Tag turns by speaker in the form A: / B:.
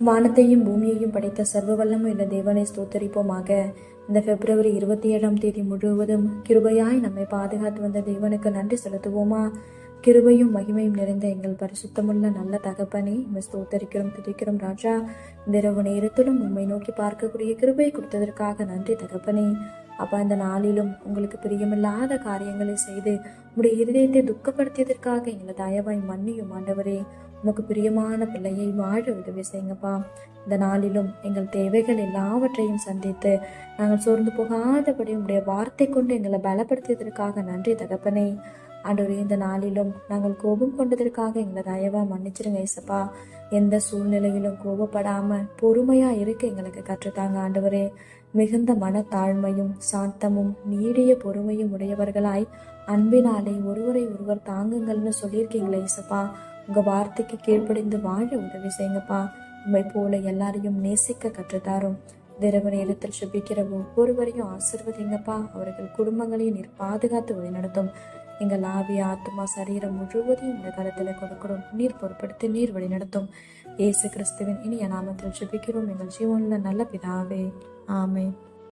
A: வானத்தையும் பூமியையும் படைத்த சர்வ வல்லமையுள்ள தேவனை ஸ்தோத்தரிப்போமாக. இந்த பிப்ரவரி 27ஆம் தேதி முழுவதும் கிருபையாய் நம்மை பாதுகாத்து வந்த தேவனுக்கு நன்றி செலுத்துவோமா? கிருபையும் மகிமையும் நிறைந்த எங்கள் பரிசுத்தமுள்ள நல்ல தகப்பனே, ஸ்தோத்தரிக்கிறோம், துதிக்கிறோம் ராஜா. இந்த இரவு நேரத்திலும் உண்மை நோக்கி பார்க்கக்கூடிய கிருபை கொடுத்ததற்காக நன்றி தகப்பனே. அப்பா, இந்த நாளிலும் உங்களுக்கு பிரியமில்லாத காரியங்களை செய்து உடைய இருதயத்தை துக்கப்படுத்தியதற்காக எங்களை தயவாய் மன்னியும் ஆண்டவரே. உமக்கு பிரியமான பிள்ளையை வாழ உதவி செய்யுங்கப்பா. இந்த நாளிலும் எங்கள் தேவைகள் எல்லாவற்றையும் சந்தித்து நாங்கள் சோர்ந்து போகாதபடி உடைய வார்த்தை கொண்டு எங்களை பலப்படுத்தியதற்காக நன்றி தகப்பனே. ஆண்டவரே, இந்த நாளிலும் நாங்கள் கோபம் கொண்டதற்காக எங்களை தயவா மன்னிச்சிருங்க ஏசப்பா. எந்த சூழ்நிலையிலும் கோபப்படாம பொறுமையா இருக்க எங்களுக்கு கற்றுத்தாங்க ஆண்டவரே. மிகுந்த மனத்தாழ்மையும் சாந்தமும் நீடிய பொறுமையும் உடையவர்களாய் அன்பினாலே ஒருவரை ஒருவர் தாங்குங்கள்னு சொல்லியிருக்கீங்களே ஏசப்பா. உங்க வார்த்தைக்கு கீழ்ப்படிந்து வாழ உதவி செய்யுங்கப்பா. உண்மை போல எல்லாரையும் நேசிக்க கற்றுத்தாரும். இரவு நேரத்தில் சுபிக்கிற ஒவ்வொருவரையும் ஆசிர்வதிங்கப்பா. அவர்கள் குடும்பங்களையும் நீர் பாதுகாத்து வழிநடத்தும். எங்கள் ஆவி ஆத்மா சரீரம் முழுவதையும் இந்த கருத்தில் கொடுக்கிறோம். நீர் பொறுப்படுத்தி நீர் வழிநடத்தும். இயேசு கிறிஸ்துவின் இனிய நாமத்தில் சுபிக்கிறோம் எங்கள் ஜீவனுள்ள நல்ல பிதாவே. ஆமென்.